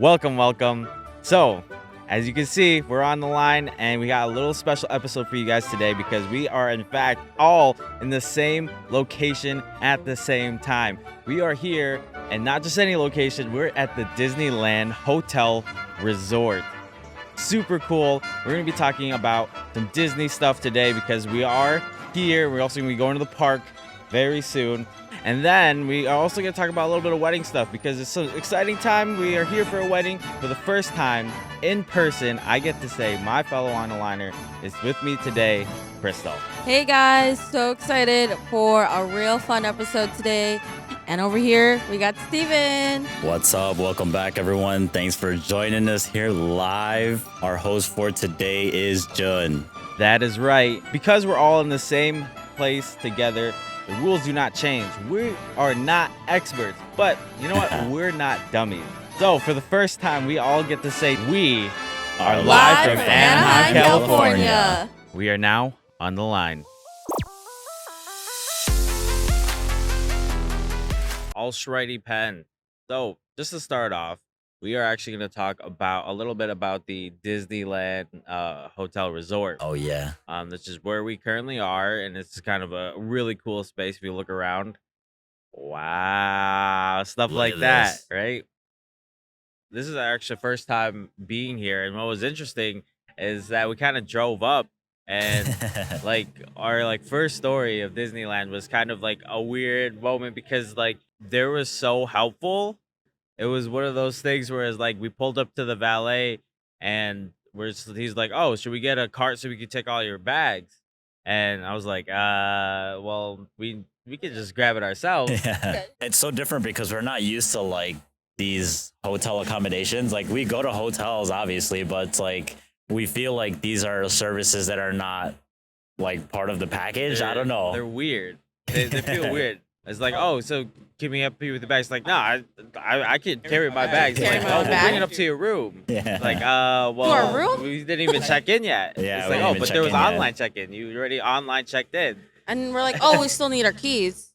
Welcome, welcome. So, as you can see, we're on the line and we got a little special episode for you guys today because we are, in fact, all in the same location at the same time. We are here, and not just any location, we're at the Disneyland Hotel Resort. Super cool. We're going to be talking about some Disney stuff today because we are here. We're also going to be going to the park very soon. And then we are also going to talk about a little bit of wedding stuff because it's an exciting time. We are here for a wedding for the first time in person. I get to say my fellow on-the-liner is with me today, Crystal. Hey guys, so excited for a real fun episode today. And over here, we got Steven. What's up? Welcome back, everyone. Thanks for joining us here live. Our host for today is Jun. That is right. Because we're all in the same place together, the rules do not change. We are not experts, but you know what? We're not dummies. So for the first time, we all get to say we are live from Anaheim, California. We are now on the line. Alrighty, Pen. So just to start off, we are actually going to talk about a little bit about the Disneyland Hotel Resort. Oh, yeah. This is where we currently are, and it's kind of a really cool space if you look around. Wow, stuff Look like at that, this. right? This is actually the first time being here, and what was interesting is that we kind of drove up, and like our first story of Disneyland was kind of like a weird moment because like they were so helpful. It was one of those things where it's like we pulled up to the valet and he's like, "Oh, should we get a cart so we can take all your bags?" And I was like, well, we could just grab it ourselves." Yeah. It's so different because we're not used to like these hotel accommodations. Like we go to hotels, obviously, but it's like we feel like these are services that are not like part of the package. I don't know. They're weird. They feel weird. It's like, "Oh, so can we help you with the bags?" Like, "No, I can carry my bags." It's Carry like, my "Oh, own we'll bring it bag? up to your room." Yeah. Like, our well, room? we didn't even check in yet. Yeah, It's we like, didn't "Oh, even but check there was in yet." online check-in. You already online checked in." And we're like, oh, we still need our keys.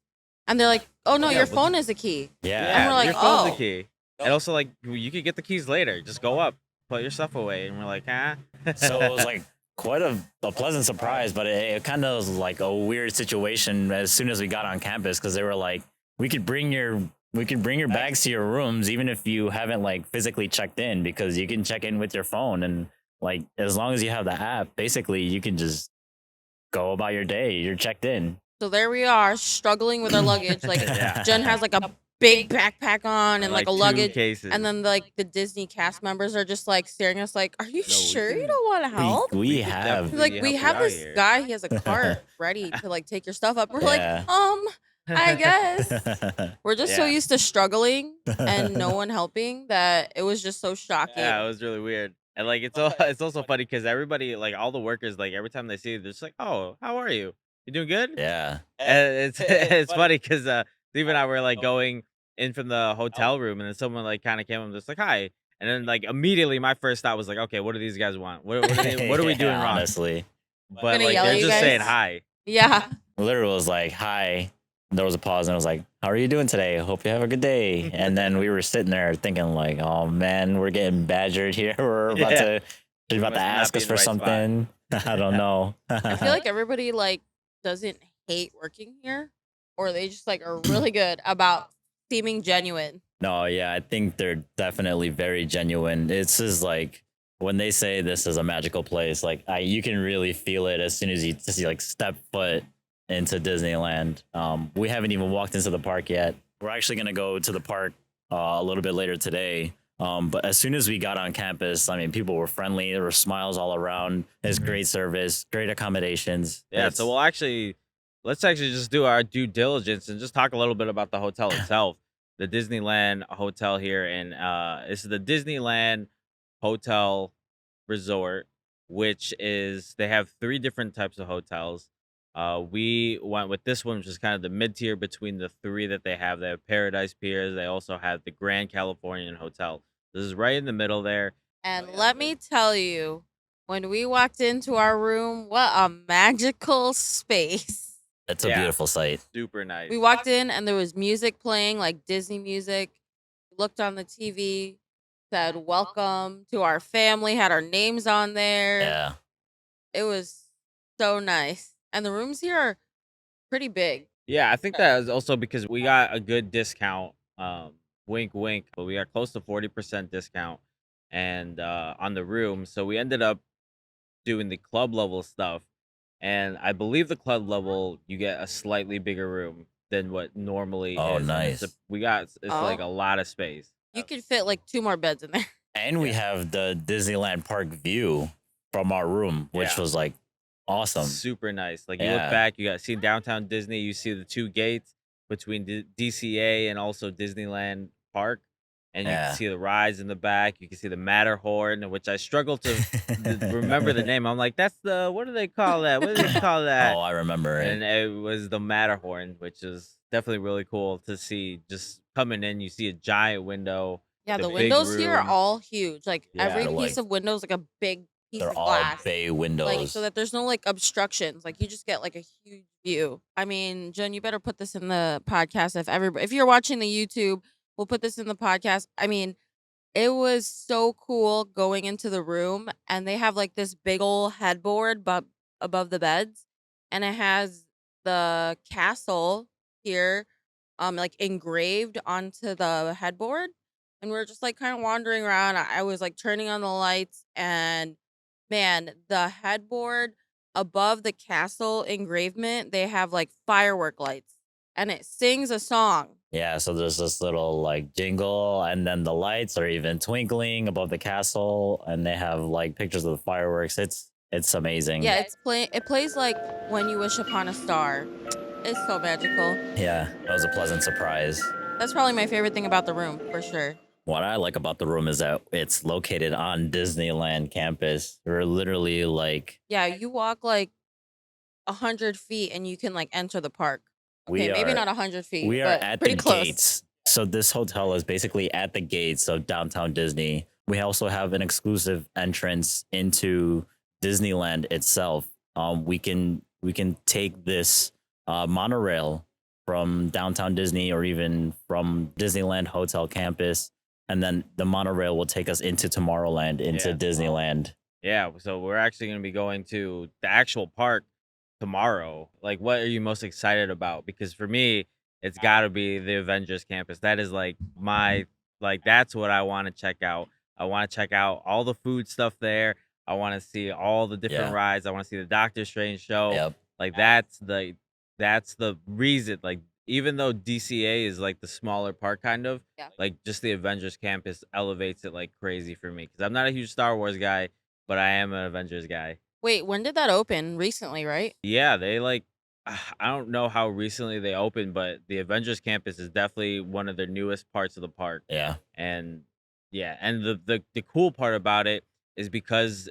And they're like, oh, no, Yeah, your but- phone is a key. Yeah. And we're like, your phone's oh. the key. And also, like, you could get the keys later. Just go up, put your stuff away, and we're like, huh? So it was like quite a pleasant surprise, but it kind of was like a weird situation as soon as we got on campus because they were like, we could bring your bags to your rooms even if you haven't like physically checked in because you can check in with your phone and like as long as you have the app, basically you can just go about your day. You're checked in. So there we are, struggling with our luggage. Like, Yeah. Jen has like a big backpack on and like a 2 luggage. cases. And then like the Disney cast members are just like staring at us like, are you we sure you can- don't want to help? We could have definitely Like help we you have out this here. guy, he has a cart ready to like take your stuff up. We're Yeah. like, I guess. We're just so Yeah. used to struggling and no one helping that it was just so shocking. Yeah, it was really weird. And like it's also funny because everybody, like all the workers, like every time they see you, they're just like, "Oh, how are you? You doing good?" Yeah. And it's funny because Steve and I were like going in from the hotel room, and then someone like kind of came up and just like, "Hi," and then like immediately my first thought was like, "Okay, what do these guys want? What are we doing Yeah, wrong?" honestly. But Gonna like yell at they're you just saying guys? hi. Yeah. Literally was like, hi. There was a pause and I was like, how are you doing today? Hope you have a good day. And then we were sitting there thinking like, oh man, we're getting badgered here. We're about Yeah. to she's about must to not ask be us in for the right spot. something. I don't know. I feel like everybody like doesn't hate working here, or they just like are really good about seeming genuine. No, yeah, I think they're definitely very genuine. It's just like when they say this is a magical place, like you can really feel it as soon as you just like step foot into Disneyland. We haven't even walked into the park yet. We're actually gonna go to the park a little bit later today. But as soon as we got on campus, I mean, people were friendly. There were smiles all around. There's great service, great accommodations. Yeah, It's- so let's actually just do our due diligence and just talk a little bit about the hotel itself. The Disneyland Hotel here, and this is the Disneyland Hotel Resort, which is they have 3 different types of hotels. We went with this one, which is kind of the mid tier between the 3 that they have. They have Paradise Piers. They also have the Grand Californian Hotel. This is right in the middle there. And let me tell you, when we walked into our room, what a magical space. it's a Yeah. beautiful sight. Super nice. We walked in and there was music playing, like Disney music. Looked on the TV. said welcome to our family, had our names on there. Yeah. It was so nice. And the rooms here are pretty big. Yeah, I think that is also because we got a good discount. Wink, wink, but we got close to 40% discount and on the room. So we ended up doing the club level stuff. And I believe the club level, you get a slightly bigger room than what normally Oh, is. And nice. it's like a Oh, lot of space. you could fit like 2 more beds in there. And we Yeah. have the Disneyland Park view from our room, which Yeah. was like awesome. Super nice. Like you look Yeah. back, you got see downtown Disney, you see the two gates between DCA and also Disneyland Park, and you can Yeah. see the rides in the back. You can see the Matterhorn, which I struggle to remember the name. I'm like, that's the what do they call that? What do they call Oh, that? I remember it. And it was the Matterhorn, which is definitely really cool to see. Just coming in, you see a giant window, Yeah, the the big windows here are room. all huge. Like Yeah. every They're piece like of window is like a big piece they're of all glass. bay Like so windows. that there's no like obstructions. Like you just get like a huge view. I mean, Jen, you better put this in the podcast if you're watching the YouTube, we'll put this in the podcast. I mean, it was so cool going into the room and they have like this big old headboard but above the beds and it has the castle here like engraved onto the headboard and we are just like kind of wandering around. I was like turning on the lights and man, the headboard above the castle engravement, they have like firework lights and it sings a song. Yeah, so there's this little like jingle, and then the lights are even twinkling above the castle, and they have like pictures of the fireworks. It's amazing. Yeah, it plays like When You Wish Upon a Star. It's so magical. Yeah, that was a pleasant surprise. That's probably my favorite thing about the room, for sure. What I like about the room is that it's located on Disneyland campus. We're literally like Yeah, you walk like 100 feet and you can like enter the park. we Okay, maybe are not 100 feet, we are but at the pretty close. gates. So this hotel is basically at the gates of downtown Disney. We also have an exclusive entrance into Disneyland itself. We can take this monorail from downtown Disney or even from Disneyland Hotel campus, and then the monorail will take us into Tomorrowland, into Yeah. Disneyland. Yeah, so we're actually going to be going to the actual park tomorrow. Like, what are you most excited about? Because for me, it's got to be the Avengers Campus. That is like that's what I want to check out. I want to check out all the food stuff there. I want to see all the different Yeah. rides. I want to see the Doctor Strange show. Yep. Like, that's the reason. Like, even though DCA is like the smaller park, kind of, Yeah. like just the Avengers Campus elevates it like crazy for me. Because I'm not a huge Star Wars guy, but I am an Avengers guy. Wait, when did that open? Recently, right? Yeah, they like I don't know how recently they opened, but the Avengers Campus is definitely one of their newest parts of the park. Yeah. And yeah, and the cool part about it is because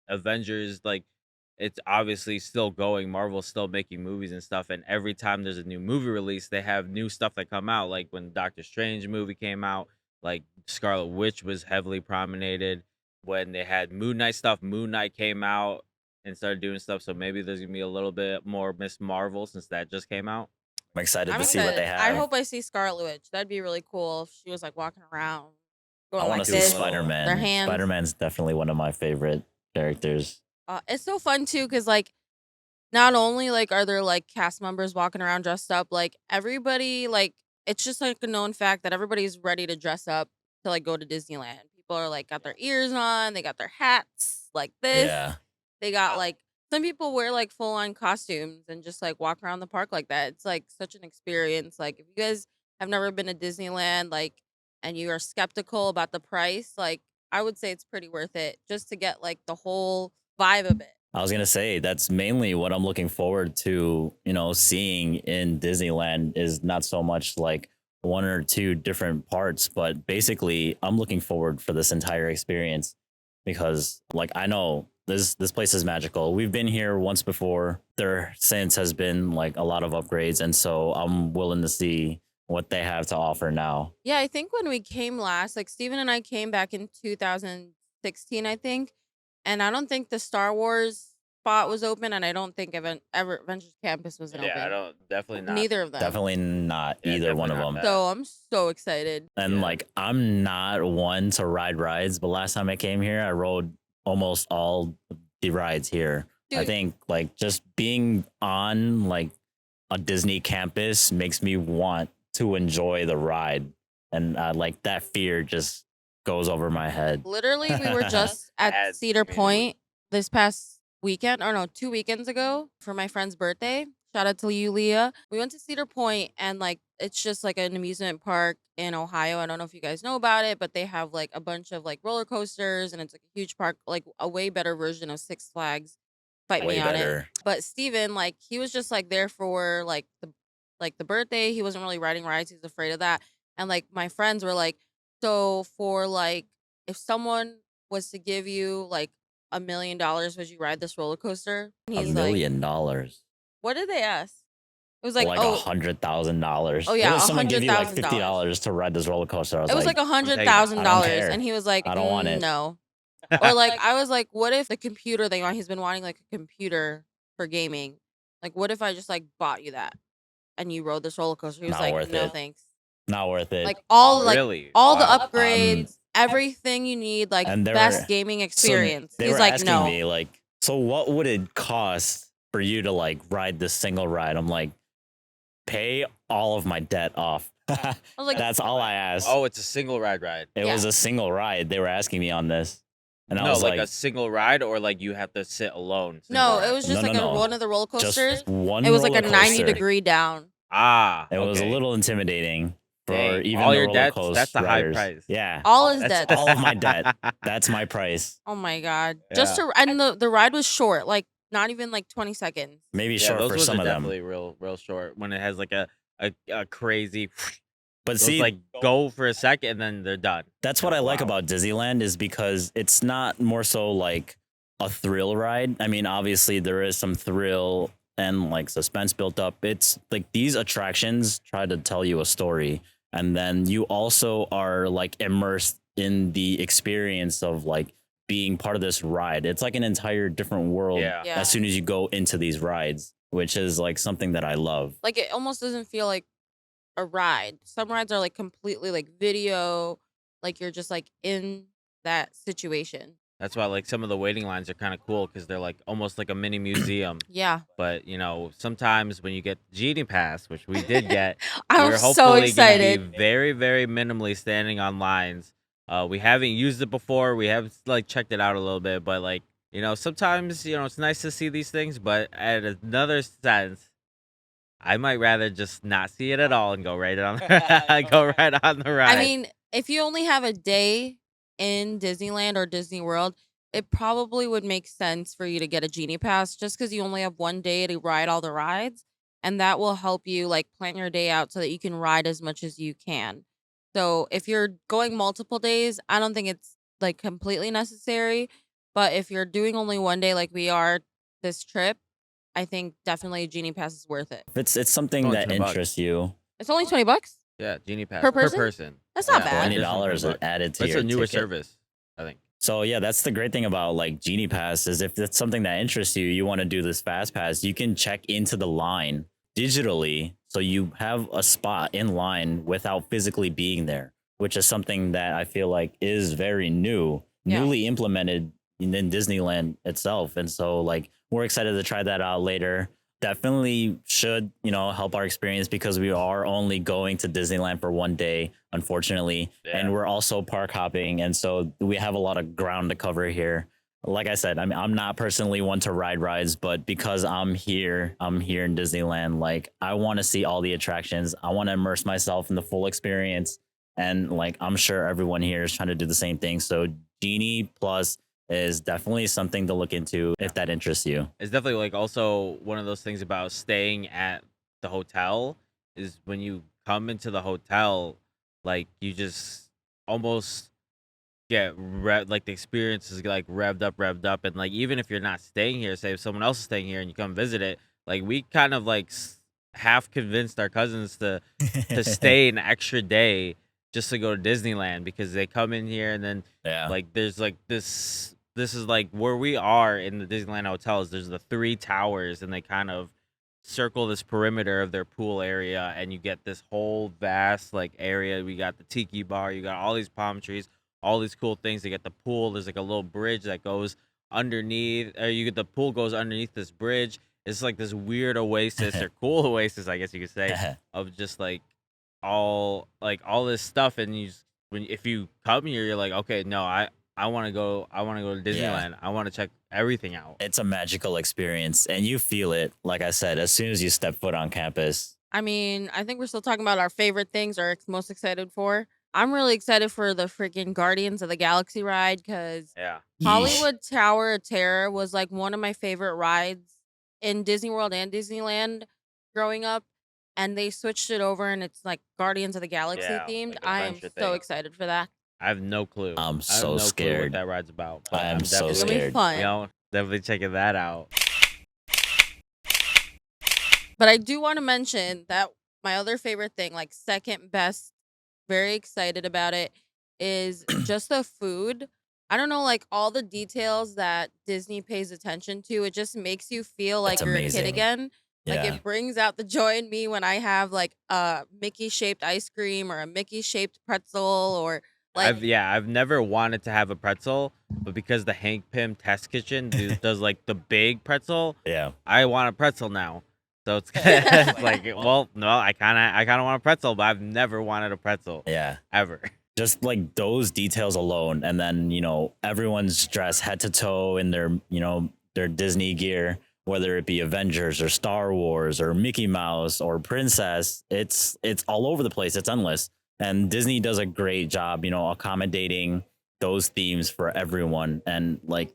Avengers like it's obviously still going. Marvel's still making movies and stuff, and every time there's a new movie release, they have new stuff that come out. Like when Doctor Strange movie came out, like Scarlet Witch was heavily promenaded. When they had Moon Knight stuff, Moon Knight came out and started doing stuff. So maybe there's gonna be a little bit more Miss Marvel since that just came out. I'm excited I'm to see what they excited. have. I hope I see Scarlet Witch. That'd be really cool if she was like walking around, I going want like to see this. Spider-Man. Their hands. Spider-Man's definitely one of my favorite characters. It's so fun too, cause like not only like are there like cast members walking around dressed up, like everybody like it's just like a known fact that everybody's ready to dress up to like go to Disneyland. People are like got their ears on, they got their hats like this. Yeah. They got like some people wear like full on costumes and just like walk around the park like that. It's like such an experience. Like if you guys have never been to Disneyland, like and you are skeptical about the price, like I would say it's pretty worth it just to get like the whole vibe of it. I was gonna say that's mainly what I'm looking forward to, seeing in Disneyland is not so much like one or two different parts, but basically I'm looking forward for this entire experience because like I know this place is magical. We've been here once before. There since has been like a lot of upgrades, and so I'm willing to see what they have to offer now. Yeah, I think when we came last, like Steven and I came back in 2016, I think. And I don't think the Star Wars spot was open, and I don't think Avengers Campus was open. Yeah, I don't. Definitely not. Neither of them. Definitely not Yeah, either one of definitely them. not So I'm so excited. And Yeah. like, I'm not one to ride rides, but last time I came here, I rode almost all the rides here. I Dude. think like just being on like a Disney campus makes me want to enjoy the ride, and like that fear just goes over my head. Literally, we were just at Add Cedar community. Point this past weekend, or no, 2 weekends ago for my friend's birthday. Shout out to you, Leah. We went to Cedar Point, and like it's just like an amusement park in Ohio. I don't know if you guys know about it, but they have like a bunch of like roller coasters, and it's like a huge park, like a way better version of Six Flags. Fight Way me on it. better. But Steven, like, he was just like there for like the birthday. He wasn't really riding rides. He was afraid of that. And like my friends were like, so for like if someone was to give you like $1 million, would you ride this roller coaster? And $1 he's million. like, what did they ask? It was like, Like oh, $100,000. Oh, yeah, What if someone give you like $100,000. $50 to ride this roller coaster? I was it was like $100,000. care. And he was like, I don't want it. No. Or like I was like, what if the computer they want? He's been wanting like a computer for gaming. Like, what if I just like bought you that and you rode this roller coaster? He was Not like, worth no it. thanks. Not worth it. Like all Really? all the Wow. upgrades, everything you need, like And they best were- gaming So experience. they He's were like, asking no. me like, so what would it cost for you to like ride this single ride? I'm like, pay all of my debt off. I was like, That's all I asked. Oh, it's a single ride. It yeah. was a single ride. They were asking me on this, and I No, was like like, a single ride, or like you have to sit alone. no, single it ride? was just No, like no, no. one of the roller coasters. just one. It was like a roller 90 coaster. degree down. Ah, It was a okay. little intimidating for Dang, even all the your roller debts, coaster that's a high riders. price. Yeah, All his That's- debt. all of my debt. That's my price. Oh my god. Yeah. Just to and the ride was short, like not even like 20 seconds. Maybe Yeah, short those for ones some are of them. definitely real short. When it has like a crazy, But those see, like go for a second and then they're done. that's what I like Wow. about Disneyland is because it's not more so like a thrill ride. I mean, obviously there is some thrill and like suspense built up. It's like these attractions try to tell you a story, and then you also are like immersed in the experience of like being part of this ride. It's like an entire different world Yeah. Yeah. as soon as you go into these rides, which is like something that I love. Like it almost doesn't feel like a ride. Some rides are like completely like video, like you're just like in that situation. That's why like some of the waiting lines are kind of cool because they're like almost like a mini museum. Yeah. But you know, sometimes when you get Genie Pass, which we did get, I we're was hopefully so gonna excited. be very, very minimally standing on lines. We haven't used it before. We have like checked it out a little bit, but like you know, sometimes you know it's nice to see these things. But at another sense, I might rather just not see it at all and go right on, go right on the ride. I mean, if you only have a day in Disneyland or Disney World, it probably would make sense for you to get a Genie Pass just because you only have one day to ride all the rides. And that will help you like plan your day out so that you can ride as much as you can. So if you're going multiple days, I don't think it's like completely necessary. But if you're doing only one day like we are this trip, I think definitely a Genie Pass is worth it. It's something Only that 10 bucks. interests you. It's only $20. Yeah, Genie Pass Per person? That's not Yeah, bad. $20 additional $10. added to But it's your a newer ticket. service, I think. So yeah, that's the great thing about like Genie Pass is if it's something that interests you, you want to do this fast pass, you can check into the line digitally. So you have a spot in line without physically being there, which is something that I feel like is very new, Yeah. newly implemented in Disneyland itself. And so like we're excited to try that out later. Definitely should, you know, help our experience because we are only going to Disneyland for one day, unfortunately. Yeah. And we're also park hopping. And so we have a lot of ground to cover here. Like I said, I mean, I'm not personally one to ride rides, but because I'm here in Disneyland. Like I want to see all the attractions. I want to immerse myself in the full experience. And like, I'm sure everyone here is trying to do the same thing. So Genie Plus is definitely something to look into if that interests you. It's definitely like also one of those things about staying at the hotel is when you come into the hotel, like you just almost get like the experience is like revved up, and like even if you're not staying here, say if someone else is staying here and you come visit it, like we kind of like half convinced our cousins to stay an extra day just to go to Disneyland because they come in here and then Yeah. like there's like this this is like where we are in the Disneyland hotels. There's the 3 towers, and they kind of circle this perimeter of their pool area, and you get this whole vast like area. We got the tiki bar, you got all these palm trees, all these cool things. They get the pool. There's like a little bridge that goes underneath, or you get the pool goes underneath this bridge. It's like this weird oasis or cool oasis, I guess you could say, of just like all this stuff. And if you come here, you're like, okay, no, I want to go to Disneyland. I want to check everything out. It's a magical experience, and you feel it, like I said, as soon as you step foot on campus. I mean, I think we're still talking about our favorite things or most excited for. I'm really excited for the freaking Guardians of the Galaxy ride because Yeah. Hollywood Tower of Terror was like one of my favorite rides in Disney World and Disneyland growing up. And they switched it over and it's like Guardians of the Galaxy Yeah, themed. like I am adventure so thing. excited for that. I have no clue. I'm I have so no clue what scared. that ride's about. But I am I'm so It's definitely, gonna be scared. fun. you know, definitely checking that out. But I do want to mention that my other favorite thing, like second best, very excited about it, is just the food. I don't know, like all the details that Disney pays attention to. It just makes you feel like It's you're a kid amazing. again. Like Yeah. it brings out the joy in me when I have like a Mickey shaped ice cream or a Mickey shaped pretzel or like I've never wanted to have a pretzel, but because the Hank Pym Test Kitchen does like the big pretzel, Yeah. I want a pretzel now. So it's, it's like, well, no, I kind of want a pretzel, but I've never wanted a pretzel Yeah. ever. Just like those details alone, and then everyone's dressed head to toe in their Disney gear, whether it be Avengers or Star Wars or Mickey Mouse or Princess. It's all over the place. It's endless, and Disney does a great job accommodating those themes for everyone. And like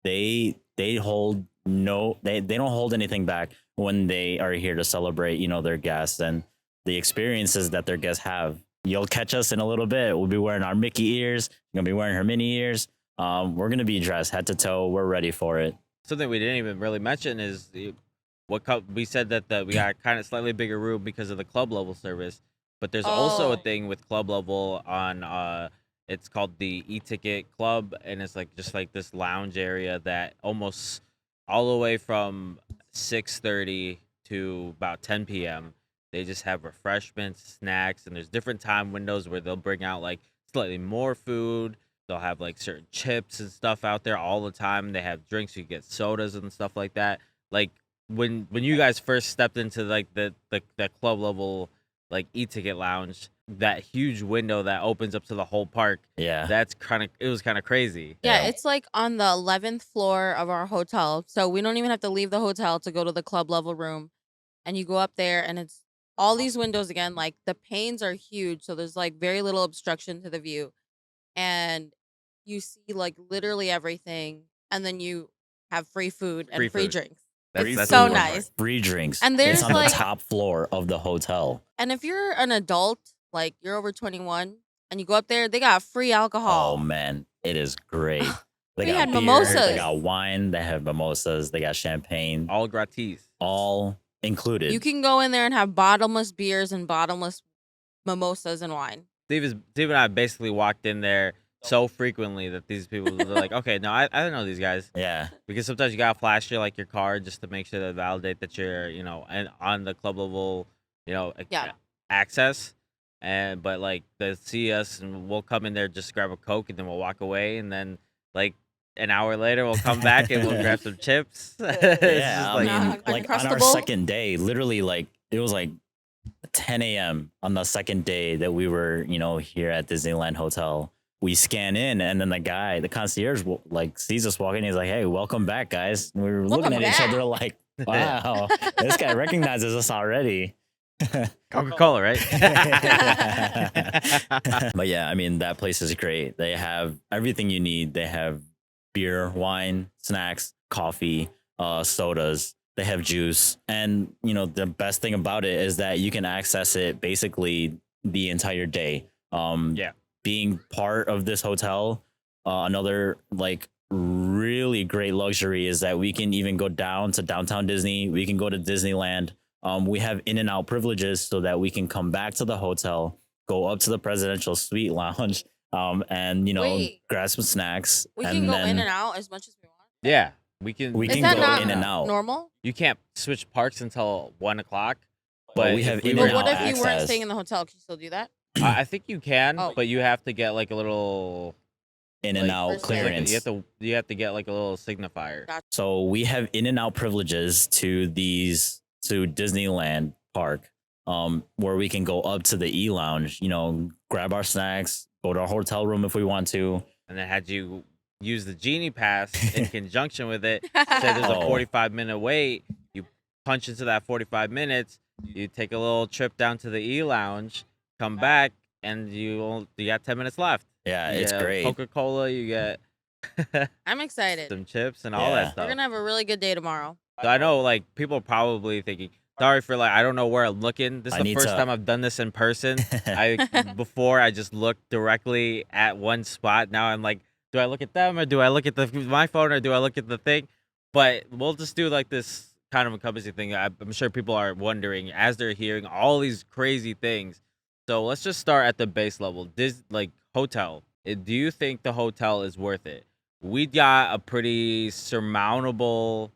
they hold they don't hold anything back when they are here to celebrate their guests and the experiences that their guests have. You'll catch us in a little bit. We'll be wearing our Mickey ears. You're gonna be wearing her Minnie ears. We're gonna be dressed head to toe. We're ready for it. Something we didn't even really mention is we said that we got kind of slightly bigger room because of the club level service, but there's also a Oh. thing with club level on it's called the e-ticket club, and it's like just like this lounge area that almost all the way from 6:30 to about 10 p.m. They just have refreshments, snacks, and there's different time windows where they'll bring out like slightly more food. They'll have like certain chips and stuff out there all the time. They have drinks, you get sodas and stuff like that. Like when you guys first stepped into like the club level like e-ticket lounge, that huge window that opens up to the whole park, Yeah. it was kind of crazy. Yeah, Yeah. it's like on the 11th floor of our hotel. So we don't even have to leave the hotel to go to the club level room. And you go up there and it's all these windows again. Like the panes are huge. So there's like very little obstruction to the view. And you see like literally everything. And then you have free food and Free free food. drinks. Free It's That's so the important part. nice. Free drinks. And It's there's on like, the top floor of the hotel. and if you're an adult, like you're over 21 and you go up there, they got free alcohol. Oh man, it is great. They We got had beer, mimosas. They got wine. They have mimosas. They got champagne. All gratis. All included. You can go in there and have bottomless beers and bottomless mimosas and wine. Steve and I basically walked in there so frequently that these people were like, okay, no, I don't know these guys. Yeah. Because sometimes you gotta flash your card just to make sure to validate that you're and on the club level Yeah. access. But like they see us and we'll come in there, just grab a Coke, and then we'll walk away, and then like an hour later we'll come back and we'll grab some chips. It's Yeah. just I like Nah, like on our Uncrustable? second day, literally like it was like 10 a.m. on the second day that we were, here at Disneyland Hotel. We scan in, and then the concierge, sees us walking. He's like, "Hey, welcome back, guys." And we were looking Welcome at each back. other like, "Wow, this guy recognizes us already." Coca-Cola, right? But yeah, I mean, that place is great. They have everything you need. They have beer, wine, snacks, coffee, sodas. They have juice. And, the best thing about it is that you can access it basically the entire day. Yeah. Being part of this hotel, another really great luxury is that we can even go down to downtown Disney. We can go to Disneyland. We have in and out privileges so that we can come back to the hotel, go up to the presidential suite lounge, and Wait. grab some snacks. We and can go then in and out as much as we want. Yeah, we can. We Is can that go not in and out. normal? You can't switch parks until 1 o'clock. But we if have we in were- But and what out if you weren't access. staying in the hotel? Can you still do that? I think you can, Oh. but you have to get like a little In and like, out first clearance. You have to get like a little signifier. Gotcha. So we have in and out privileges to Disneyland Park, where we can go up to the E Lounge, grab our snacks, go to our hotel room if we want to. And then had you use the Genie pass in conjunction with it, say there's a Oh. 45-minute wait, you punch into that 45 minutes, you take a little trip down to the E Lounge, come back, and you got 10 minutes left. Yeah, You it's get great. Coca-Cola, you get I'm excited. some chips and all Yeah. that We're stuff. gonna have a really good day tomorrow. So I know, like, people are probably thinking, sorry for, like, I don't know where I'm looking. This is I the need first to- time I've done this in person. Before I just looked directly at one spot. Now I'm like, do I look at them or do I look at my phone or do I look at the thing? But we'll just do like this kind of encompassing thing. I'm sure people are wondering as they're hearing all these crazy things. So let's just start at the base level. This like hotel. Do you think the hotel is worth it? We got a pretty surmountable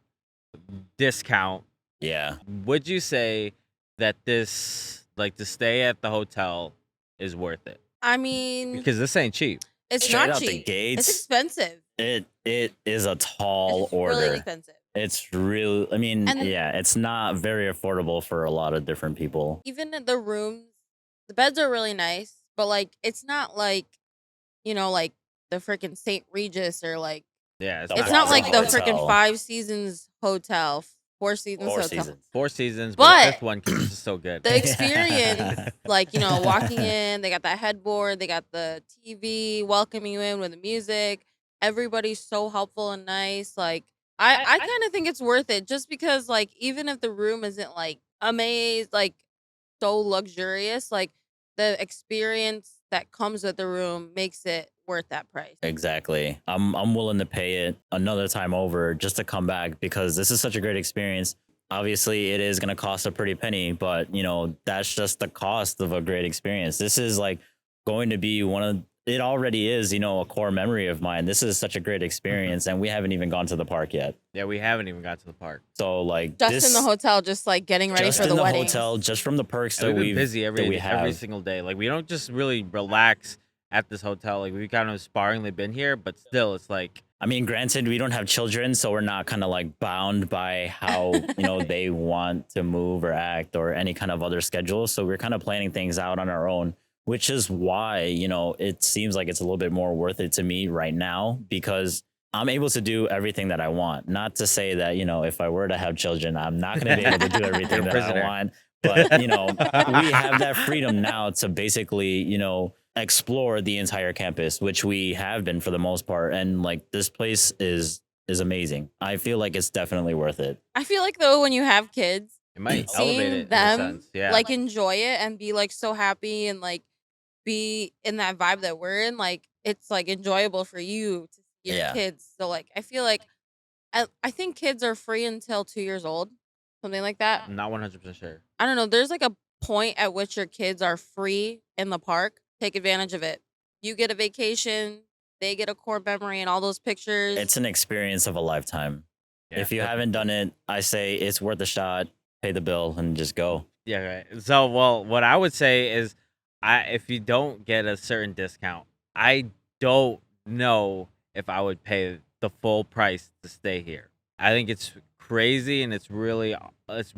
discount. Yeah. Would you say that this like to stay at the hotel is worth it? I mean, Because this ain't cheap. it's Straight not out the cheap. gates, It's expensive. it is a tall It's order. really expensive. It's really, I mean, And- yeah, it's not very affordable for a lot of different people. Even in the rooms, the beds are really nice, but like it's not like, like the freaking St. Regis or like Yeah, The it's Plaza not like the Hotel. freaking Five Seasons hotel, Four Seasons Four hotel. seasons. 4 seasons, but But the fifth one is just so good. The experience, like walking in, they got that headboard, they got the TV welcoming you in with the music. Everybody's so helpful and nice. Like I kind of think it's worth it just because like even if the room isn't like amazed, like so luxurious, like the experience that comes with the room makes it worth that price. Exactly. I'm willing to pay it another time over just to come back because this is such a great experience. Obviously, it is going to cost a pretty penny, but that's just the cost of a great experience. This is like going to be it already is, a core memory of mine. This is such a great experience, and we haven't even gone to the park yet. Yeah, we haven't even got to the park. So like Just in the hotel, just like getting ready just for in the the wedding. hotel, just from the perks And that we've been busy that we have. every single day. Like we don't just really relax at this hotel. Like we've kind of sparingly been here, but still, it's like I mean, granted, we don't have children, so we're not kind of like bound by how, they want to move or act or any kind of other schedule. So we're kind of planning things out on our own, which is why, it seems like it's a little bit more worth it to me right now because I'm able to do everything that I want. Not to say that, if I were to have children, I'm not going to be able to do everything that Prisoner. I want. But, we have that freedom now to basically, explore the entire campus, which we have been for the most part. And like this place is amazing. I feel like it's definitely worth it. I feel like though when you have kids, it might elevate seeing it in a them sense. Yeah, like enjoy it and be like so happy and like be in that vibe that we're in, like it's like enjoyable for you to see your Yeah. kids. So like I feel like I think kids are free until 2 years old, something like that. I'm not 100% sure. I don't know. There's like a point at which your kids are free in the park. Take advantage of it. You get a vacation, they get a core memory and all those pictures. It's an experience of a lifetime. Yeah, If you but- haven't done it, I say it's worth a shot. Pay the bill and just go. Yeah, right. So, well, what I would say is, if you don't get a certain discount, I don't know if I would pay the full price to stay here. I think it's crazy and it's really It's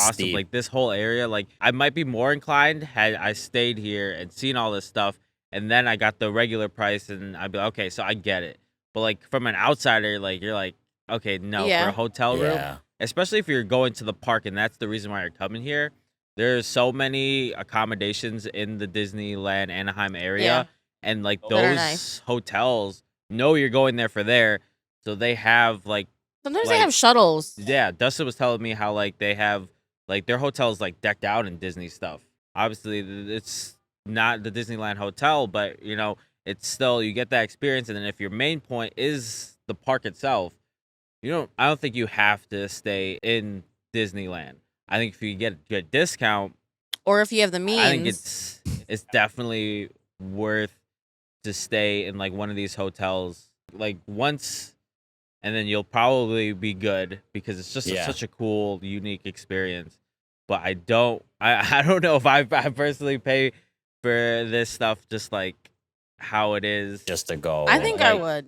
awesome. steep. Like this whole area, like I might be more inclined had I stayed here and seen all this stuff, and then I got the regular price, and I'd be like, okay, so I get it. But like from an outsider, like you're like, okay, no, for Yeah. a hotel room, Yeah. especially if you're going to the park and that's the reason why you're coming here. There's so many accommodations in the Disneyland Anaheim area, Yeah. and like That are those nice. hotels know you're going there for there, so they have like Sometimes they like- have shuttles. yeah. Dustin was telling me how like they have like their hotels like decked out in Disney stuff. Obviously, it's not the Disneyland Hotel, but it's still you get that experience. And then if your main point is the park itself, I don't think you have to stay in Disneyland. I think if you get a good discount, Or if you have the means. I think it's definitely worth to stay in like one of these hotels like once, and then you'll probably be good because it's just Yeah. such a cool, unique experience. But I don't don't know if I personally pay for this stuff just like how it is. Just to go. I think I like, would.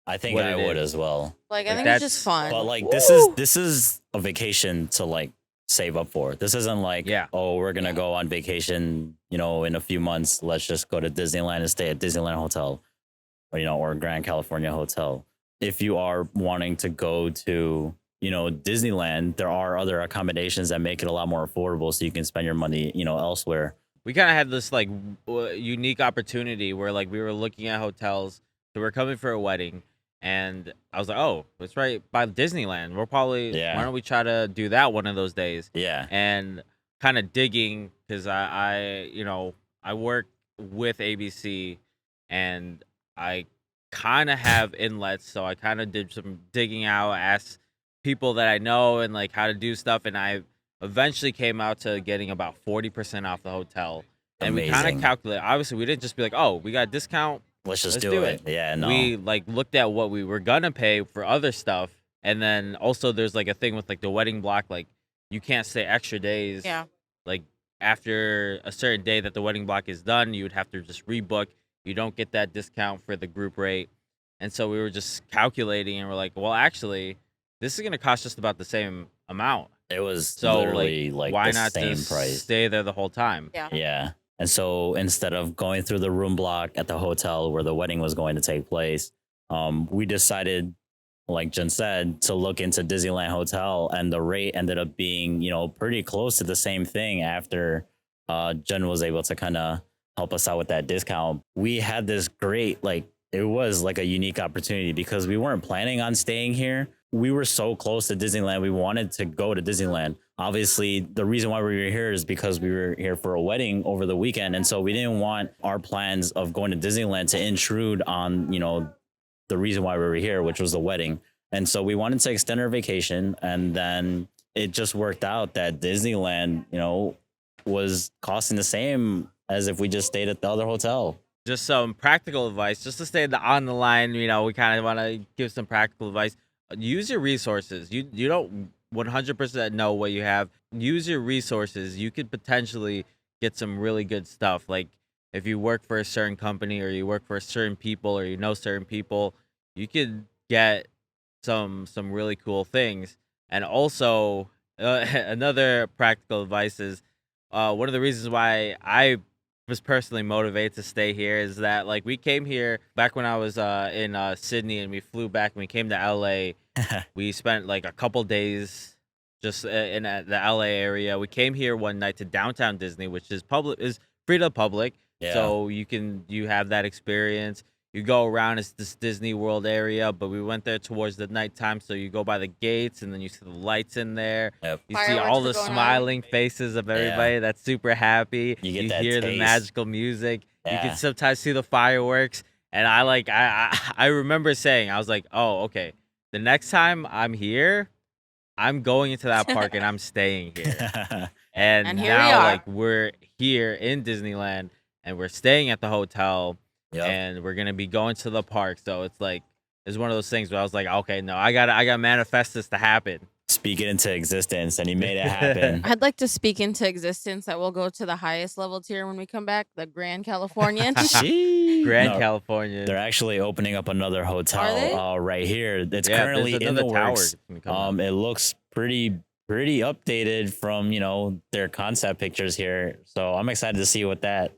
I think what I it would is. as well. Like, I Like, think it's just that's- fun. But like Woo! this is a vacation to like save up for. This isn't like, Yeah. oh, we're gonna Yeah. go on vacation, in a few months. Let's just go to Disneyland and stay at Disneyland Hotel, or or Grand California Hotel. If you are wanting to go to Disneyland, there are other accommodations that make it a lot more affordable, so you can spend your money elsewhere. We kind of had this like unique opportunity where like we were looking at hotels. So we're coming for a wedding, and I was like, oh, it's right by Disneyland. We'll probably Yeah. why don't we try to do that one of those days? Yeah. And kind of digging because I work with ABC, and I kind of have inlets, so I kind of did some digging out, asked people that I know and like how to do stuff, and I eventually came out to getting about 40% off the hotel. And we kind Amazing. of calculate. Obviously, we didn't just be like, oh, we got a discount. Let's just Let's do do it. Yeah, no. We like looked at what we were gonna pay for other stuff, and then also there's like a thing with like the wedding block, like you can't stay extra days. Yeah. Like after a certain day that the wedding block is done, you would have to just rebook. You don't get that discount for the group rate. And so we were just calculating, and we're like, well, actually, this is gonna cost just about the same amount. It was So literally like why the not same just price. stay there the whole time? Yeah. Yeah. And so instead of going through the room block at the hotel where the wedding was going to take place, we decided, like Jen said, to look into Disneyland Hotel, and the rate ended up being, pretty close to the same thing after Jen was able to kind of help us out with that discount. We had this great, it was like a unique opportunity because we weren't planning on staying here. We were so close to Disneyland. We wanted to go to Disneyland. Obviously, the reason why we were here is because we were here for a wedding over the weekend. And so we didn't want our plans of going to Disneyland to intrude on, the reason why we were here, which was the wedding. And so we wanted to extend our vacation. And then it just worked out that Disneyland, was costing the same as if we just stayed at the other hotel. Just some practical advice, just to stay on the line. We kind of want to give some practical advice. Use your resources. You don't 100% know what you have. Use your resources. You could potentially get some really good stuff. Like if you work for a certain company, or you work for certain people, or you know certain people, you could get some really cool things. And also another practical advice is one of the reasons why I was personally motivated to stay here is that like we came here back when I was in Sydney, and we flew back and we came to LA. We spent like a couple days just in the LA area. We came here one night to downtown Disney, which is free to the public. Yeah. So you have that experience. You go around, it's this Disney World area, but we went there towards the nighttime. So you go by the gates, and then you see the lights in there. Yep. You see Fireworks all are the going on. smiling faces of everybody that's super happy. You get that hear the taste. magical music. You Yeah. can sometimes see the fireworks. And I remember saying, I was like, oh, okay. The next time I'm here, I'm going into that park and I'm staying here. And here we now are. like we're here in Disneyland, and we're staying at the hotel. Yep. And we're gonna be going to the park. So it's like it's one of those things where I was like, okay, no, I gotta manifest this to happen. Speak it into existence, and he made it happen. I'd like to speak into existence that we'll go to the highest level tier when we come back, the Grand Californian. Grand No, California. They're actually opening up another Are they? hotel right here. It's Yeah, currently there's in the another tower works. gonna come up. It looks pretty updated from their concept pictures here. So I'm excited to see what that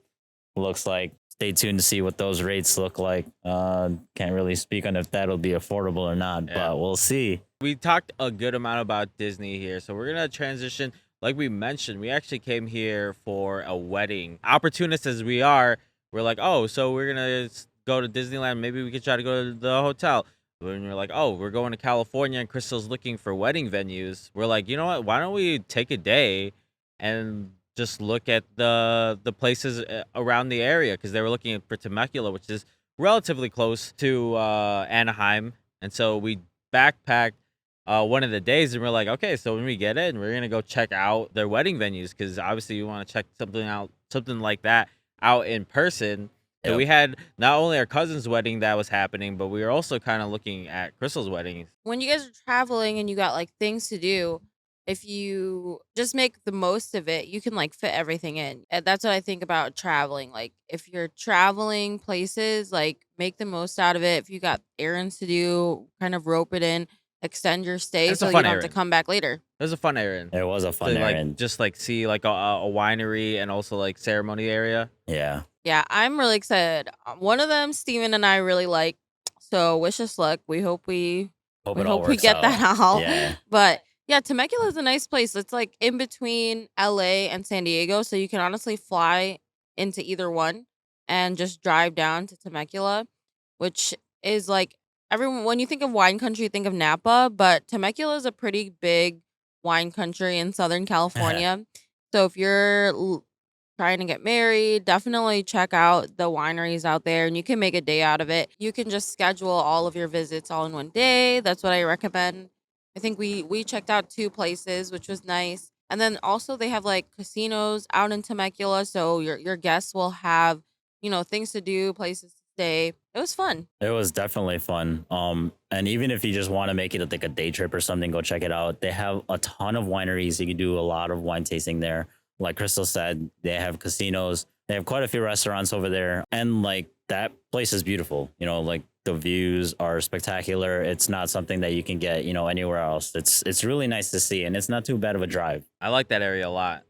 looks like. Stay tuned to see what those rates look like. Can't really speak on if that'll be affordable or not, Yeah. but we'll see. We talked a good amount about Disney here, so we're gonna transition. Like we mentioned, we actually came here for a wedding. Opportunists as we are, we're like, oh, so we're gonna go to Disneyland. Maybe we could try to go to the hotel. When we're like, oh, we're going to California, and Crystal's looking for wedding venues. We're like, you know what? Why don't we take a day and just look at the places around the area, because they were looking for Temecula, which is relatively close to Anaheim. And so we backpacked one of the days, and we're like, okay, so when we get in, we're gonna go check out their wedding venues, because obviously you want to check something like that out in person. So Yep. we had not only our cousin's wedding that was happening, but we were also kind of looking at Crystal's wedding. When you guys are traveling and you got like things to do, if you just make the most of it, you can like fit everything in. And that's what I think about traveling. Like if you're traveling places, like make the most out of it. If you got errands to do, kind of rope it in, extend your stay It's a so you fun don't have to errand. come back later. It was a fun errand It was a fun to like errand. just like see like a winery and also like ceremony area. Yeah. Yeah, I'm really excited. One of them, Steven and I really like. So wish us luck. We hope we Hope we it all hope we works get that out. Yeah. But yeah, Temecula is a nice place. It's like in between LA and San Diego, so you can honestly fly into either one and just drive down to Temecula, which is like everyone when you think of wine country, you think of Napa, but Temecula is a pretty big wine country in Southern California. So if you're trying to get married, definitely check out the wineries out there and you can make a day out of it. You can just schedule all of your visits all in one day. That's what I recommend. I think we checked out 2 places, which was nice. And then also they have like casinos out in Temecula, so your guests will have, things to do, places to stay. It was fun. It was definitely fun. And even if you just want to make it like a day trip or something, go check it out. They have a ton of wineries. You can do a lot of wine tasting there. Like Crystal said, they have casinos. They have quite a few restaurants over there. And like that place is beautiful. Like the views are spectacular. It's not something that you can get, anywhere else. It's really nice to see. And it's not too bad of a drive. I like that area a lot.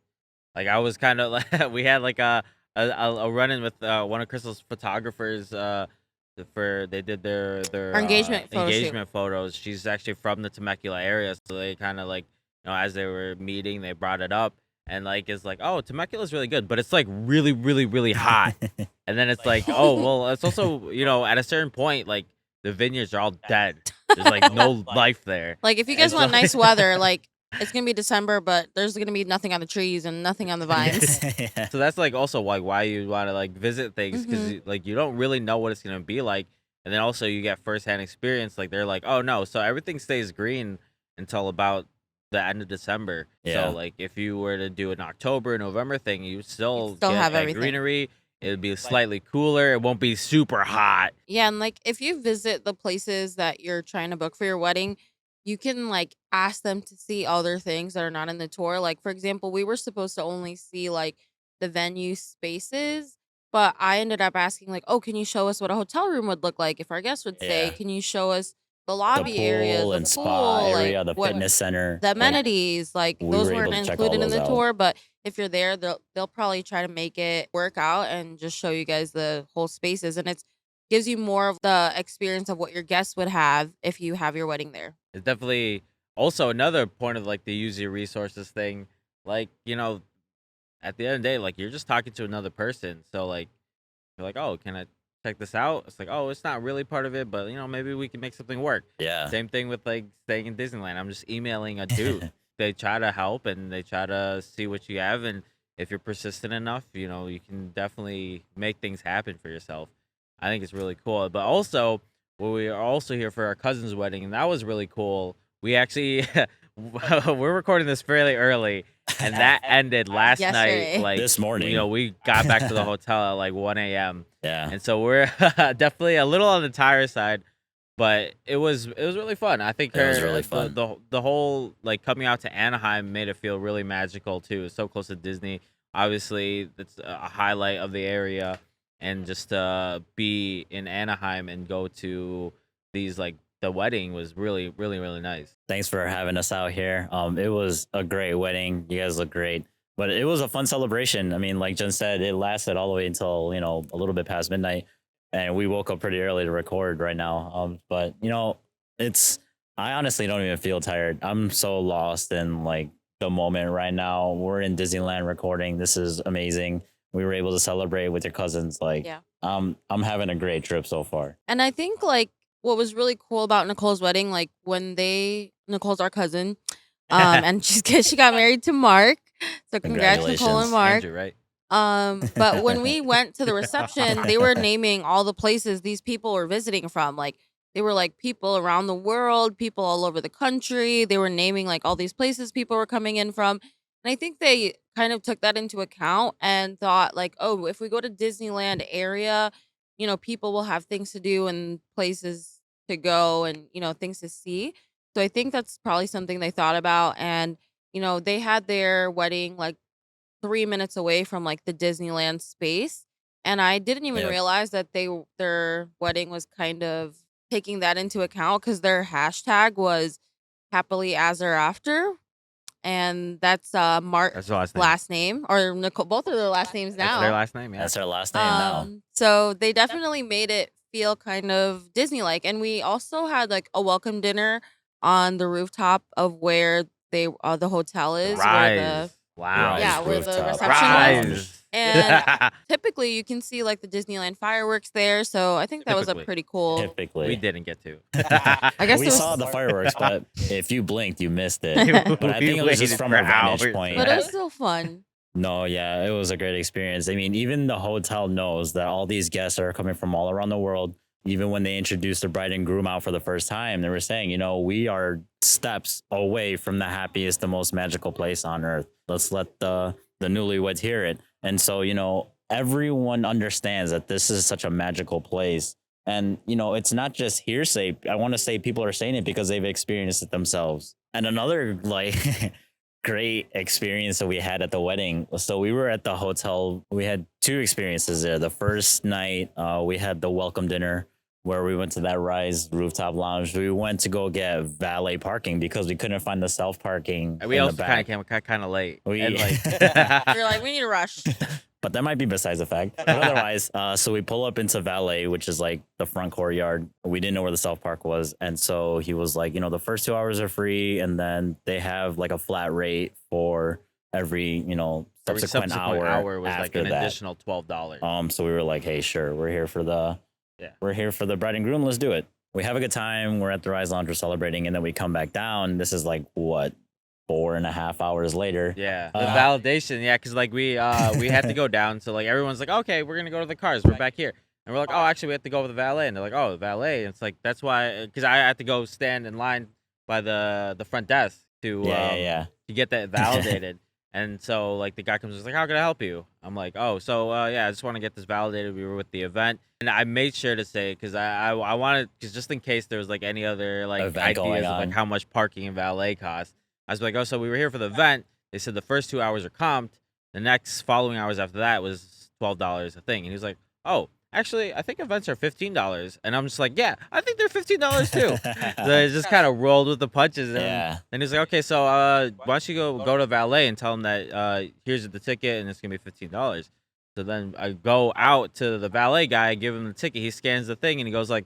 Like I was kind of like we had like a run in with one of Crystal's photographers. For they did their Our engagement photo shoot. engagement photos. She's actually from the Temecula area, so they kind of like as they were meeting, they brought it up. And like it's like, oh, Temecula's really good, but it's like really, really, really hot. And then it's like, oh, well, it's also at a certain point, like the vineyards are all dead. There's like no life there. Like if you guys want nice weather, like it's gonna be December, but there's gonna be nothing on the trees and nothing on the vines. Yeah. So that's like also why you want to like visit things because Mhm. like you don't really know what it's gonna be like, and then also you get firsthand experience. Like they're like, oh no, so everything stays green until about the end of December. Yeah. So like if you were to do an October, November thing, you still still get have that everything. greenery. It'd be slightly cooler. It won't be super hot. Yeah, and like if you visit the places that you're trying to book for your wedding, you can like ask them to see other things that are not in the tour. Like for example, we were supposed to only see like the venue spaces, but I ended up asking like, "Oh, can you show us what a hotel room would look like if our guests would stay? Yeah. Can you show us the The lobby areas, pool the and spa pool, area, like the what fitness center. the Like, amenities, like we those were able weren't to check all included in those the out. tour, but if you're there, they'll probably try to make it work out and just show you guys the whole spaces, and it's gives you more of the experience of what your guests would have if you have your wedding there. It's definitely also another point of like the use your resources thing. Like at the end of the day, like you're just talking to another person. So like you're like, oh, can I check this out? It's like, oh, it's not really part of it, but maybe we can make something work. Yeah. Same thing with like staying in Disneyland. I'm just emailing a dude. They try to help and they try to see what you have, and if you're persistent enough, you can definitely make things happen for yourself. I think it's really cool. But also, we are also here for our cousin's wedding, and that was really cool. We actually we're recording this fairly early, and that ended last Yesterday. night. Like This morning. we got back to the hotel at like 1 a.m. Yeah. And so we're definitely a little on the tired side, but it was really fun. I think It was really fun. The whole like coming out to Anaheim made it feel really magical too. It's so close to Disney. Obviously, it's a highlight of the area, and just to be in Anaheim and go to these like the wedding was really really really nice. Thanks for having us out here. It was a great wedding. You guys look great. But it was a fun celebration. I mean, like Jen said, it lasted all the way until, a little bit past midnight. And we woke up pretty early to record right now. But I honestly don't even feel tired. I'm so lost in like the moment right now. We're in Disneyland recording. This is amazing. We were able to celebrate with your cousins. Like, Yeah. I'm having a great trip so far. And I think like what was really cool about Nicole's wedding, like when Nicole's our cousin, and she got married to Mark. So congrats, Nicole and Congratulations. Mark. Andrew, right? But when we went to the reception, they were naming all the places these people were visiting from. Like they were like people around the world, people all over the country. They were naming like all these places people were coming in from. And I think they kind of took that into account and thought like, oh, if we go to Disneyland area, people will have things to do and places to go and, things to see. So I think that's probably something they thought about. And, they had their wedding like 3 minutes away from like the Disneyland space. And I didn't even Yep. realize that their wedding was kind of taking that into account because their hashtag was happily as or after, and that's That's Mark's the last name. last name, or Nicole. Both of their last names That's their now. last name. Yeah. That's our last name now. So they definitely made it feel kind of Disney-like, and we also had like a welcome dinner on the rooftop of where the hotel is, where Rise. Wow. Rise yeah, where the rooftop. reception was. Rise. And typically you can see like the Disneyland fireworks there, so I think that was a Typically. pretty cool. Typically, We didn't get to. I guess we it was, saw the fireworks, but if you blinked, you missed it. But I We think it was just waited from for a vantage hours. point. but it was still fun. No, yeah, it was a great experience. I mean, even the hotel knows that all these guests are coming from all around the world. Even when they introduced the bride and groom out for the first time, they were saying, we are steps away from the happiest, the most magical place on earth. Let's let the newlyweds hear it. And so, everyone understands that this is such a magical place. And, it's not just hearsay. I want to say people are saying it because they've experienced it themselves. And another like great experience that we had at the wedding. So we were at the hotel. We had two experiences there. The first night, we had the welcome dinner where we went to that Rise rooftop lounge. We went to go get valet parking because we couldn't find the self parking. And we in also the kind back. of came kind of late. We- And You're like, we need to rush. But that might be besides the fact. But otherwise, so we pull up into valet, which is like the front courtyard. We didn't know where the self park was. And so he was like, the first 2 hours are free. And then they have like a flat rate for every, every subsequent hour was like after an that. additional $12. So we were like, hey, sure, we're here for the bride and groom. Let's do it. We have a good time. We're at the Rise Lounge, we're celebrating, and then we come back down. This is like what, 4.5 hours later. Yeah, the validation. Yeah, because like we had to go down. So like everyone's like, okay, we're gonna go to the cars. We're back here, and we're like, oh, actually, we have to go with the valet. And they're like, oh, the valet. And it's like that's why, because I had to go stand in line by the front desk to Yeah. to get that validated. And so like the guy comes and is like, how can I help you? I'm like, oh, so yeah, I just want to get this validated. We were with the event, and I made sure to say because I wanted, because just in case there was like any other like Event going ideas of like on. how much parking and valet costs. I was like, oh, so we were here for the event. They said the first 2 hours are comped. The next following hours after that was $12 a thing. And he was like, oh, actually, I think events are $15. And I'm just like, yeah, I think they're $15 too. So it just kind of rolled with the punches. And Yeah. then he's like, okay, so why don't you go to valet and tell him that here's the ticket and it's going to be $15. So then I go out to the valet guy, give him the ticket. He scans the thing and he goes like,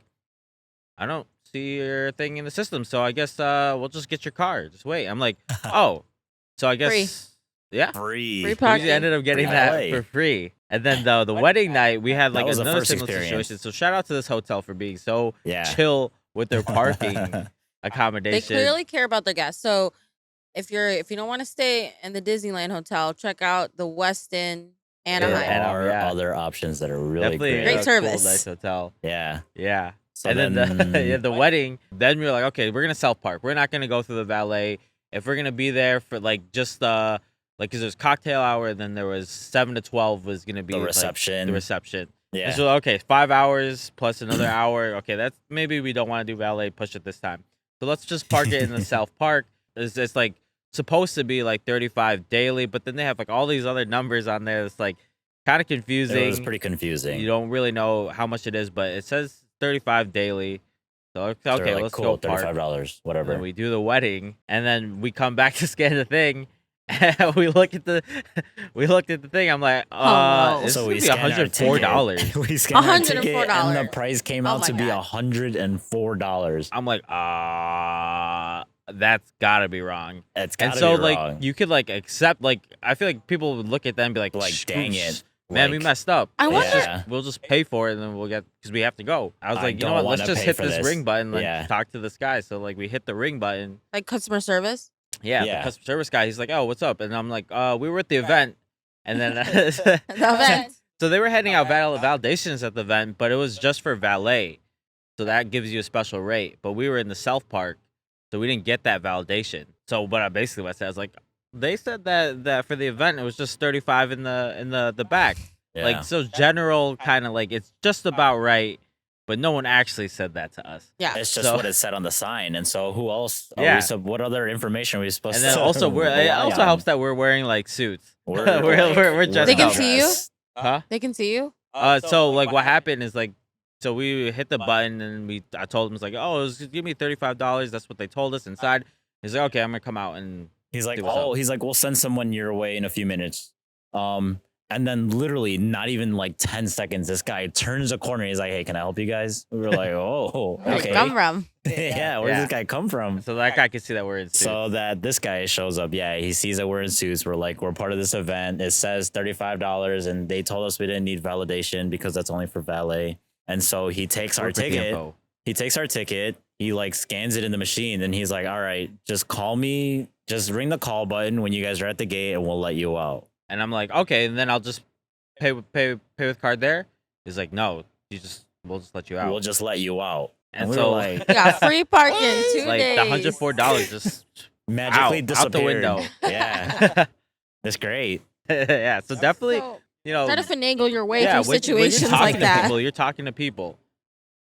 I don't see your thing in the system, so I guess we'll just get your car. Just wait. I'm like, oh, so I guess Free. yeah. Free. Free We parking. ended up getting Free that valet. for free. And then the wedding night, we had That like was the another first similar experience. situation. So shout out to this hotel for being so Yeah. chill with their parking They accommodation. clearly care about their guests. So if you don't want to stay in the Disneyland Hotel, check out the Westin Anaheim. There are yeah. other options that are really Definitely great. Great a service. Cool, nice hotel. Yeah. Yeah. So and then the wedding, then we were like, okay, we're gonna self park. We're not gonna go through the valet. If we're gonna be there for like just like, because there's cocktail hour, then there was 7 to 12 was gonna be the like, reception. the reception. Yeah. And so okay, 5 hours plus another hour. Okay, that's maybe we don't want to do valet. Push it this time. So let's just park it in the self park. It's like supposed to be like 35 daily, but then they have like all these other numbers on there. It's like kind of confusing. It was pretty confusing. You don't really know how much it is, but it says 35 daily. So okay, They're like, let's cool, go park. $35, And whatever. then we do the wedding, and then we come back to scan the thing, and we looked at the thing. I'm like, no. this So is we gonna be scanned $104. our ticket. We scanned our ticket, and $104. the price came Oh out my to be God. $104. I'm like, that's gotta be wrong. It's And gotta so be like wrong. you could like accept, like I feel like people would look at that and be like, Dang "Shh, it. man, we Like, messed up. I wonder- Yeah. We'll just pay for it, and then we'll get, because we have to go." I was I like, you know don't what? Let's wanna just pay hit for this this. ring button, like Yeah. talk to this guy. So like we hit the ring button. Like customer service. Yeah, Yeah. the customer service guy. He's like, "Oh, what's up?" And I'm like, we were at the event," and then The event. so they were handing out validations at the event, but it was just for valet, so that gives you a special rate. But we were in the self park, so we didn't get that validation. So, but I basically what I said, I was like, they said that for the event it was just 35 in the back. Yeah. Like, so general kind of like it's just about right, but no one actually said that to us. Yeah. It's just So- what it said on the sign, and so who else? Yeah. What other information are we supposed And to? then also it rely also on? helps that we're wearing like suits. We're we're dressed They can up. see you? Huh? They can see you. So like what happened is like, so we hit the button and I told him, it's like, oh, give me $35. That's what they told us inside. He's like, okay, I'm gonna come out and He's like, See what's up. he's like, we'll send someone your way in a few minutes. And then literally not even like 10 seconds, this guy turns a corner. He's like, hey, can I help you guys? We were like, oh, Where'd okay. you come from? Yeah, where Yeah. does this guy come from? so that guy could see that we're in suits. So that this guy shows up, yeah, he sees that we're in suits. We're like, we're part of this event. It says $35, and they told us we didn't need validation because that's only for valet. And so he takes our Corporate ticket. info. He takes our ticket. He like scans it in the machine, and he's like, all right, just call me. Just ring the call button when you guys are at the gate, and we'll let you out. And I'm like, okay, and then I'll just pay with card there. He's like, no, we'll just let you out. We'll just let you out. And we so were like, Yeah, free parking 2 like days. the $104 just magically out disappeared. the window. Yeah, that's great. Yeah, so definitely, So, you know, try to finagle your way yeah, through when you're situations talking like to that. people, you're talking to people.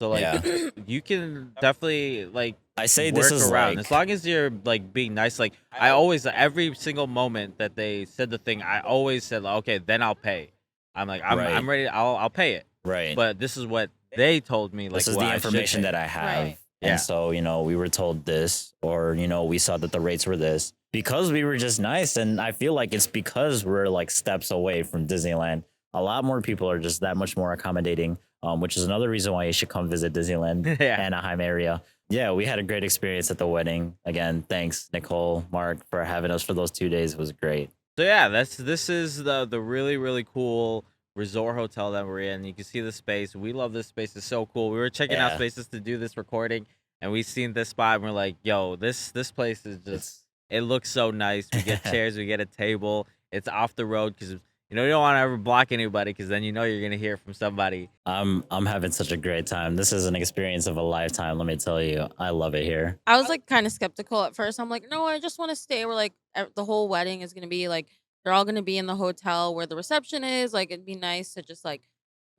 So like, Yeah. you can definitely like I say work this is around like, as long as you're like being nice. Like I always, every single moment that they said the thing, I always said, like, okay, then I'll pay. I'm like, I'm Right. ready. I'll pay it. right. But this is what they told me. Like, This is what the I should information pay. that I have. Right. Yeah. And so, we were told this, or, we saw that the rates were this because we were just nice. And I feel like it's because we're like steps away from Disneyland. A lot more people are just that much more accommodating, which is another reason why you should come visit Disneyland Yeah. Anaheim area. Yeah, we had a great experience at the wedding. Again, thanks, Nicole, Mark, for having us for those 2 days. It was great. So yeah, this is the really, really cool resort hotel that we're in. You can see the space. We love this space. It's so cool. We were checking out Yeah. spaces to do this recording, and we seen this spot, and we're like, yo, this place is just, it looks so nice. We get chairs, we get a table. It's off the road because you don't want to ever block anybody, because then you're gonna hear from somebody. I'm having such a great time. This is an experience of a lifetime. Let me tell you, I love it here. I was like kind of skeptical at first. I'm like, no, I just want to stay. We're like, the whole wedding is gonna be like, they're all gonna be in the hotel where the reception is. Like, it'd be nice to just like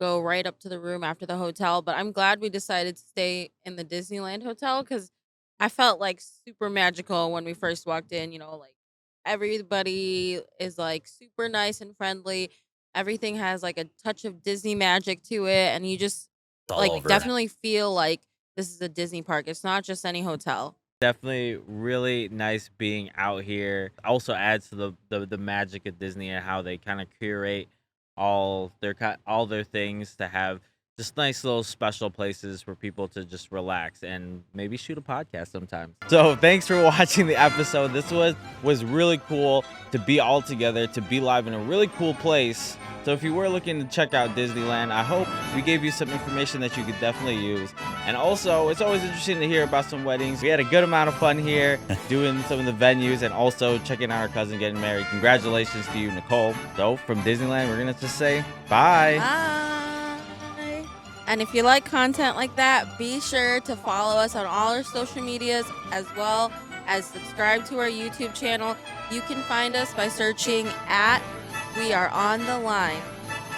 go right up to the room after the hotel. But I'm glad we decided to stay in the Disneyland Hotel because I felt like super magical when we first walked in. Like everybody is like super nice and friendly. Everything has like a touch of Disney magic to it, and you just It's all like over. definitely feel like this is a Disney park. It's not just any hotel. Definitely really nice being out here. Also adds to the magic of Disney and how they kind of curate all their things to have just nice little special places for people to just relax and maybe shoot a podcast sometimes. So thanks for watching the episode. This was really cool to be all together, to be live in a really cool place. So if you were looking to check out Disneyland, I hope we gave you some information that you could definitely use. And also, it's always interesting to hear about some weddings. We had a good amount of fun here doing some of the venues and also checking out our cousin getting married. Congratulations to you, Nicole. So from Disneyland, we're going to just say bye. Bye. And if you like content like that, be sure to follow us on all our social medias as well as subscribe to our YouTube channel. You can find us by searching at We Are On The Line.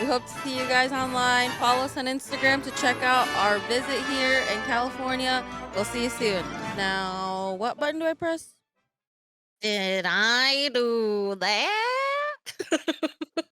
We hope to see you guys online. Follow us on Instagram to check out our visit here in California. We'll see you soon. Now, what button do I press? Did I do that?